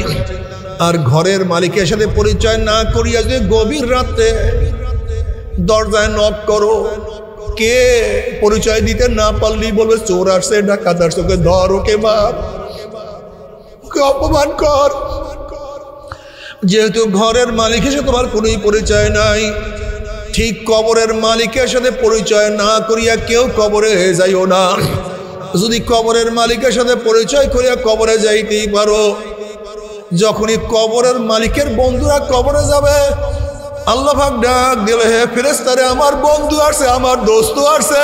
আর ঘরের মালিকের সাথে পরিচয় না করিয়া যদি গভীর রাত্রে দরজায় নক করো, কে পরিচয় দিতে না পারলেই বলবে চোর আসছে, ডাকাত আসছে, ওকে ধর, ওকে মার, ওকে অপমান কর। যেহেতু ঘরের মালিকের সাথে তোমার কোনোই পরিচয় নাই, ঠিক কবরের মালিকের সাথে পরিচয় না করিয়া কেউ কবরে যাইও না। যদি কবরের মালিকের সাথে পরিচয় করিয়া কবরে যাইতেই পারো, যখনই কবরের মালিকের বন্ধুরা কবরে যাবে, আল্লাহ পাক ডাক দিল, হে ফেরেশতারে, আমার বন্ধু আসছে, আমার দোস্ত আসছে।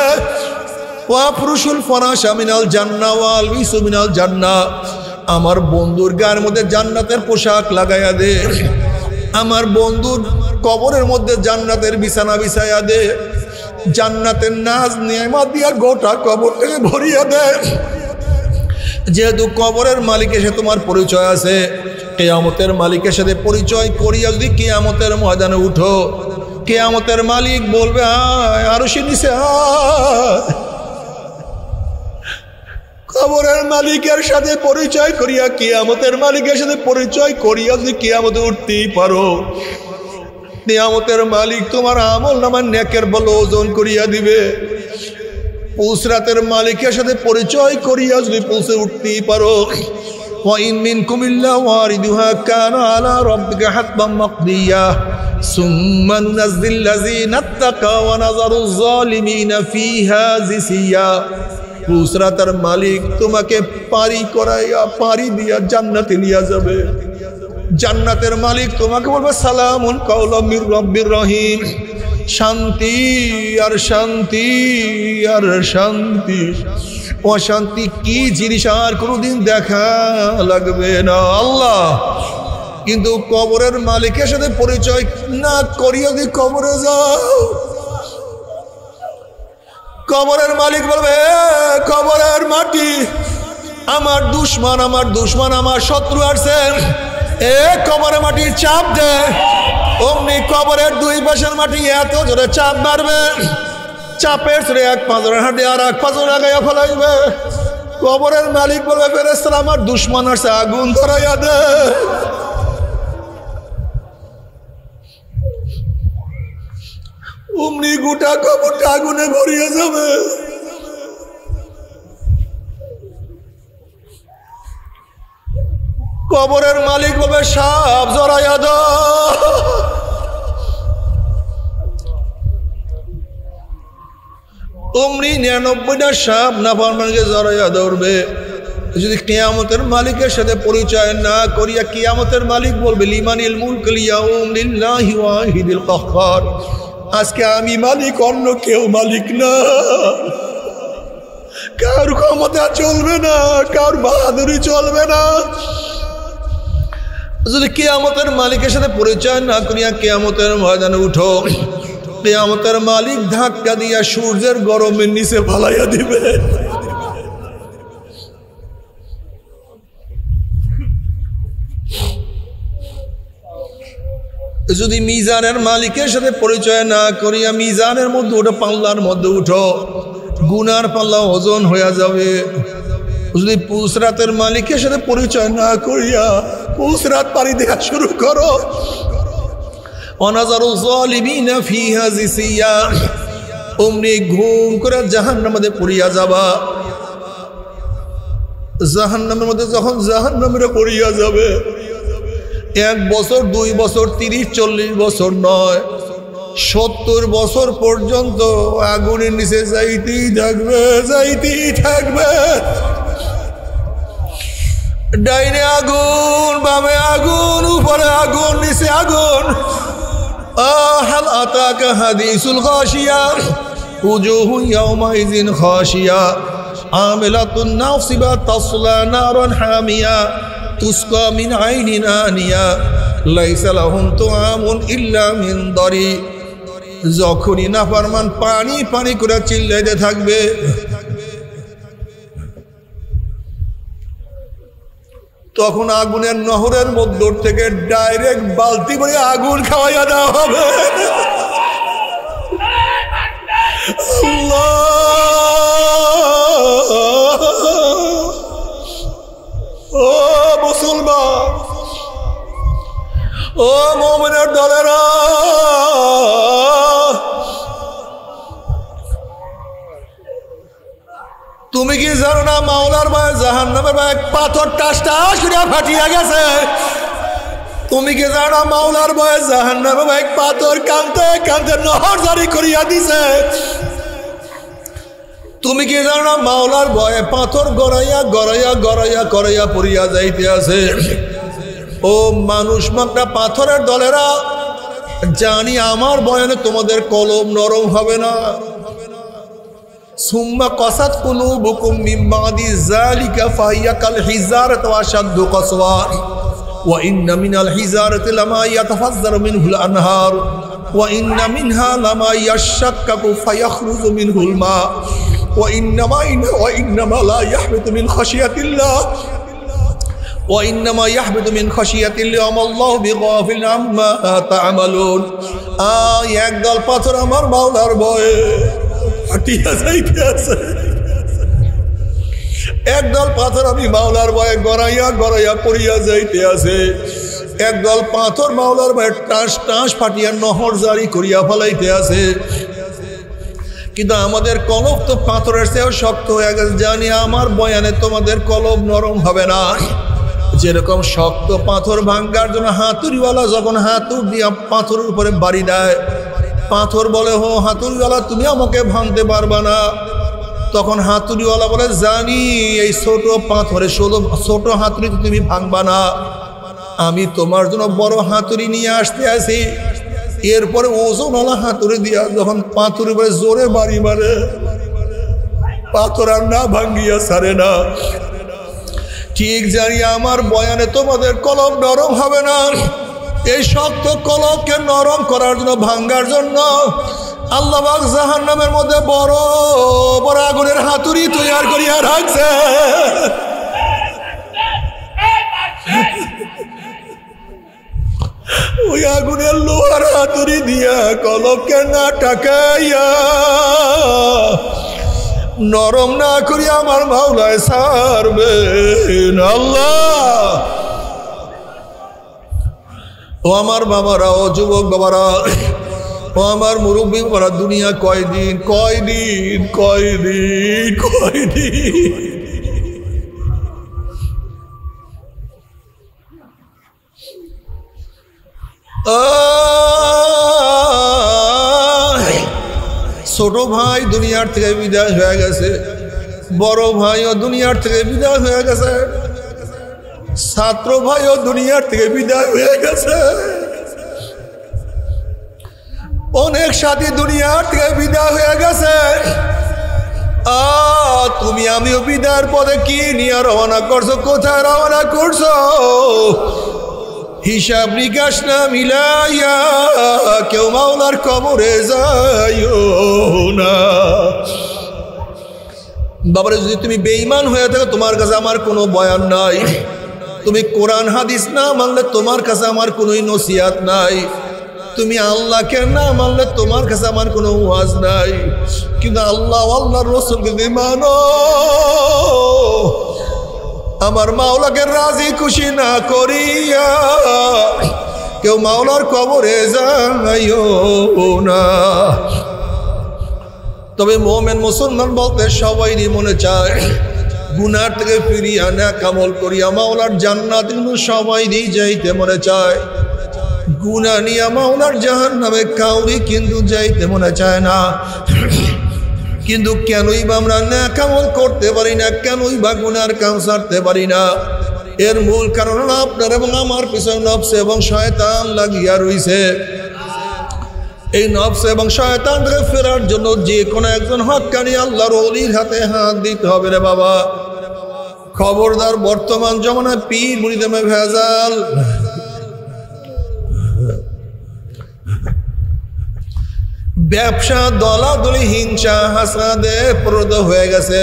ওয়া ফুরুশুল ফারাশা মিনাল জান্নাহ ওয়াল বিসু মিনাল জান্নাহ, আমার বন্ধুর গায়ের মধ্যে জান্নাতের পোশাক লাগাইয়া দে, আমার বন্ধুর কবরের মধ্যে জান্নাতের বিছানা বিছাইয়া দে, জান্নাতের নাজ নিয়ামত দিয়া গোটা কবরটাকে ভরিয়া দে। যেহেতু কবরের মালিকের সাথে তোমার পরিচয় আছে, কিয়ামতের মালিকের সাথে পরিচয় করিয়া যদি কিয়ামতের ময়দানে উঠো, কিয়ামতের মালিক বলবে, আয় আরশি নিচে আয়। কবরের মালিকের সাথে পরিচয় করিয়া, কিয়ামতের মালিকের সাথে পরিচয় করিয়া যদি কিয়ামতে উঠতেই পারো, কিয়ামতের মালিক তোমার আমল নামার নেকের বল ওজন করিয়া দিবে। পুলসরাতের মালিকের সাথে পরিচয় করিয়া যদি পৌঁছে উঠতেই পারো, وَإِن مِّنكُمْ إِلَّا وَارِدُهَا كَانَ عَلَى رَبِّكَ حَتْمًا مَّقْضِيًّا ثُمَّ نُنَجِّي الَّذِينَ اتَّقَوْا وَنَذَرُ الظَّالِمِينَ فِيهَا جِثِيًّا। পুলসরাতের মালিক তোমাকে পারি করাইয়া, পারি দিয়া জান্নাতে নিয়ে যাবে। জান্নাতের মালিক তোমাকে বলবে, সালামুন কাওলাম মির রাব্বির রহিম, শান্তি আর শান্তি আর শান্তি। অশান্তি কি জিনিস আর কোনোদিন দেখা লাগবে না আল্লাহ। কিন্তু কবরের মালিকের সাথে পরিচয় না করিয়া যদি কবরে যাও, কবরের মালিক বলবে, কবরের মাটি আমার দুশ্মন, আমার দুশ্মন, আমার শত্রু আসছে, এ কবরের মাটি চাপ দে। অমনি কবরের দুই পাশের মাটি এত জোরে চাপ মারবে, চাপের ছেড়ে এক পাঁচরের হাঁটি আর এক পাঁচর আগাইয়া ফেলাইবে। কবরের মালিক বলবে, ফেরেশতারা, আমার দুশ্মন আসছে, আগুন ধরাইয়া দে। অমনি গোটা কবরটা আগুনে ভরিয়ে যাবে। কবরের মালিক বলবে, সাপ জড়াইয়া দাও। অমনি 99টা সাপ নাফরমানকে জড়াইয়া ধরবে। যদি কিয়ামতের মালিকের সাথে পরিচয় না করিয়া, কিয়ামতের মালিক বলবে, লিমানিল মুলকুল ইয়াউম লিল্লাহি ওয়াহিদিল কাহ্হার, আজকে আমি মালিক, অন্য কেউ মালিক না। কার ক্ষমতা চলবে না, কার বাহাদুরি চলবে না। যদি কিয়ামতের মালিকের সাথে পরিচয় না করিয়া কিয়ামতের ময়দানে উঠো, কিয়ামতের মালিক ধাক্কা দিয়া সূর্যের গরমের নিচে ফালাইয়া দিবে। যদি মিজানের মালিকের সাথে পরিচয় না করিয়া মিজানের মধ্যে উঠো, পাল্লার মধ্যে উঠো, গুনার পাল্লা ওজন হয়ে যাবে। যদি পুলসরাতের মালিকের সাথে পরিচয় না করিয়া পুলসরাত পাড়ি দেওয়া শুরু করো, অনাজারু যালিমিনা ফিহা জিসিয়া, অমনি ঘুম করে জাহান্নামের মধ্যে পড়িয়া যাবা। জাহান্নামের মধ্যে যখন জাহান্নামের পড়িয়া যাবে, 1 বছর 2 বছর 30-40 বছর নয়, 70 বছর পর্যন্ত আগুনের নিচে যাইতেই থাকবে, যাইতেই থাকবে। ডাইনে আগুন, বামে আগুন, উপরে আগুন, নিচে আগুন। হাল আতাকা হাদিসুল গাশিয়া, উজুহু ইয়াওমাইযিন খাশিয়া, আমিলাতুন নাসিবা তাসলা নারান হামিয়া, তুসকা মিন আইনিন আনিয়া, লাইসা লাহুম তুআমুন ইল্লা মিন দারি। যখনই নাফরমান পানি পানি করে চিল্লাইতে থাকবে, তখন আগুনের নহরের মধ্য থেকে ডাইরেক্ট বালতি করে আগুন খাওয়াইয়া দেওয়া হবে। ও মুসলমান, ও মুমিনের দলেরা, তুমি কি জানো না মাওলার ভয়ে জাহান্নামের ভয়ে পাথর টাস টাস করে ফাটিয়া গেছে? তুমি কি জানো না মাওলার ভয়ে জাহান্নামের ভয়ে পাথর কাঁদতে কাঁদতে নহর জারি করিয়া দিছে? তুমি কি জানো না মাওলার ভয়ে পাথর গড়াইয়া গড়াইয়া গড়াইয়া গড়াইয়া পড়িয়া যাইতে আছে? ও মানুষ মাত্রা পাথরের দলেরা, জানি আমার বয়ানে তোমাদের কলম নরম হবে না। সুম্মা কাসাত কুলুবুকুম মিন বাদি যালিকা ফাহিয়া কাল হিজারাতি ওয়া আশাদ্দু কাসওয়া ওয়া ইন্না মিনাল হিজারাতি লামা ইয়াতাফাজ্জারু মিনহুল আনহার ওয়া ইন্না মিনহা লামা ইয়াশাক্কাকু ফায়াখরুজু মিনহুল মা ওয়া ইন্নামা লা ইয়াহবিতু মিন খাশিয়াতিল্লাহ ওয়া ইন্নামা ইয়াহবিতু মিন খাশিয়াতিল্লাহ ওয়া আল্লাহু বিগাফিলিন আম্মা তা'মালুন। একদল পাথর আমার মাওলার ভয়ে হাঁটিয়া যাইতে আছে, একদল পাথর আমি মাওলার ভয়ে গড়াইয়া গড়াইয়া পড়িয়া যাইতে আছে, একদল পাথর মাওলার ভয়ে টাস টাস ফাটিয়া নহর জারি করিয়া ফেলাইতে আছে। কিন্তু আমাদের কলব তো পাথরের চেয়েও শক্ত হয়ে গেছে। জানি আমার বয়ানে তোমাদের কলব নরম হবে না। যেরকম শক্ত পাথর ভাঙ্গার জন্য হাতুড়িওয়ালা যখন হাতুড় দিয়া পাথরের উপরে বাড়ি দেয়, পাথর বলে হো হাতুড়িওয়ালা তুমি আমাকে ভাঙতে পারবা না। তখন হাতুড়িওয়ালা বলে জানি এই ছোট পাথরে ছোট হাতুড়ি তুমি ভাঙবা না, আমি তোমার জন্য বড় হাতুড়ি নিয়ে আসতে আসি। এরপরে ওজনওয়ালা হাতুড়ি দিয়া যখন পাথরের উপরে জোরে বাড়ি মারে, পাথর আর না ভাঙ্গিয়া ছাড়ে না। ঠিক জানি আমার বয়ানে তোমাদের কলব নরম হবে না। এই শক্ত কলবকে নরম করার জন্য, ভাঙ্গার জন্য আল্লাহ পাক জাহান্নামের মধ্যে বড় বড় আগুনের হাতুড়ি তৈরি করিয়া রাখছে। ওই আগুনের লোহার হাতুড়ি দিয়া কলবকে না টাকাইয়া নরম না করিয়া আমার মাওলায় ছাড়বেন আল্লাহ। ও আমার বাবারা, ও যুবক বাবারা, ও আমার মুরব্বী বাবারা, দুনিয়া কয়দিন কয়দিন কয়দিন কয়দিন। ছোট ভাই দুনিয়ার থেকে বিদায় হয়ে গেছে, বড় ভাইও দুনিয়ার থেকে বিদায় হয়ে গেছে, ছাত্র ভাইও দুনিয়ার থেকে বিদায় হয়ে গেছে, অনেক সাথী দুনিয়ার থেকে বিদায় হয়ে গেছে। তুমি আমিও বিদায়ের পথে কি নিয়ে রওনা করছো? কোথায় রওনা করছো? হিসাব নিকাশ না মিলাইয়া কেউ মাওলার কবরে যাইও না। বাবারে, যদি তুমি বেঈমান হয়ে থাকো তোমার কাছে আমার কোনো বয়ান নাই, তুমি কোরআন হাদিস না মানলে তোমার কাছে আমার কোনো নসিহত নাই, তুমি আল্লাহকে না মানলে তোমার কাছে আমার কোনো ওয়াজ নাই। কিন্তু আল্লাহ আল্লাহর রাসূলকে যদি মানো, আমার মাওলাকে রাজি খুশি না করিয়া কেউ মাওলার কবরে যাইও না। তবে মুমিন মুসলমান বলতে সবাইরই মনে চায় গুনার থেকে ফিরিয়া নেক আমল করিয়া মাওলার জান্নাত, কিন্তু সবাইরই যাইতে মনে চায়। গুনাহ নিয়া মাওলার জাহান্নামে কাউরি কিন্তু যাইতে মনে চায় না। কিন্তু কেনই বা আমরা নেক আমল করতে পারি না, কেনই বা গুনার কাম ছাড়তে পারি না? এর মূল কারণ হলো আপনার এবং আমার পিছনে নফস এবং শয়তান লাগিয়া রইছে। এই নফস এবং শয়তান থেকে ফেরার জন্য যে কোনো একজন হক্কানি আল্লাহর ওলির হাতে হাত দিতে হবে রে বাবা। খবরদার, বর্তমান জমানায় পীর মুরিদের ভেজাল। ব্যবসা, দলাদলি, হিংসা, হাসাদে প্রদ হয়ে গেছে।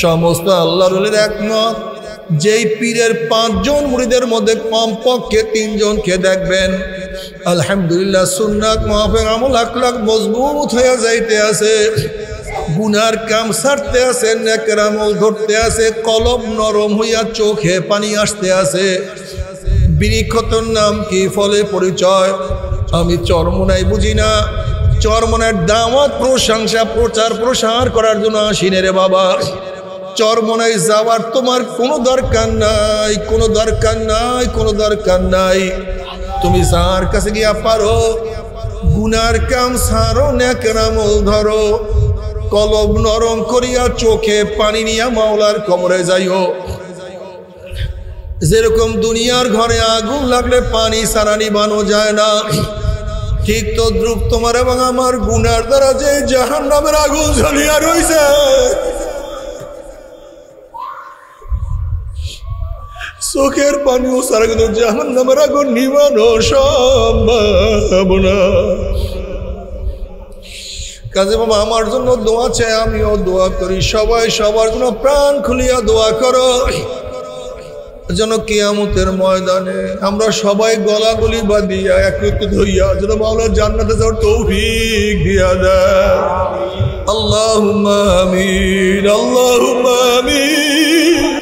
সমস্ত আল্লাহর ওলির একমত, যেই পীরের 5 জন মুরিদের মধ্যে কমপক্ষে 3 জনকে দেখবেন আলহামদুলিল্লাহ সুন্নাত মুআফিক আমল আখলাক মজবুত হয়ে যাইতে আছে, গুনার কাম ছাড়তে আছে, নেকের আমল ধরতে আছে, কলব নরম হইয়া চোখে পানি আসতে আছে। বৃক্ষতর নাম কি, ফলে পরিচয়? আমি চরমোনাই বুঝি না, চরমোনার দাওয়াত প্রশংসা প্রচার প্রসার করার জন্য আসিনে রে বাবা। চরমোনাই যাওয়ার তোমার কোনো দরকার নাই, কোনো দরকার নাই, কোনো দরকার নাই। তুমি যার কাছে গিয়া পারো গুনার কাম ছাড়ো, নেকের আমল ধরো, কলব নরম করিয়া চোখে পানি নিয়া মাওলার কবরে যাইও। যেরকম দুনিয়ার ঘরে আগুন লাগলে পানি ছাড়া নিবানো যায় না, ঠিক তদ্রুপ তোমার এবং আমার গুনার দ্বারা যে জাহান্নামের আগুন জ্বলিয়া রইছে, চোখের পানি ও সারা কিন্তু জাহান্নামের আগুন নিবানো সম্ভব না। কাজে বাবা আমার জন্য দোয়া চাই, আমিও দোয়া করি, সবাই সবার জন্য প্রাণ খুলিয়া দোয়া করো যেন কিয়ামতের ময়দানে আমরা সবাই গলাগলি বাঁধিয়া একত্রিত হইয়া যেন মাওলার জান্নাতে যাওয়ার তৌফিক দিয়া দেয়। আল্লাহুম্মা আমিন, আল্লাহুম্মা আমিন।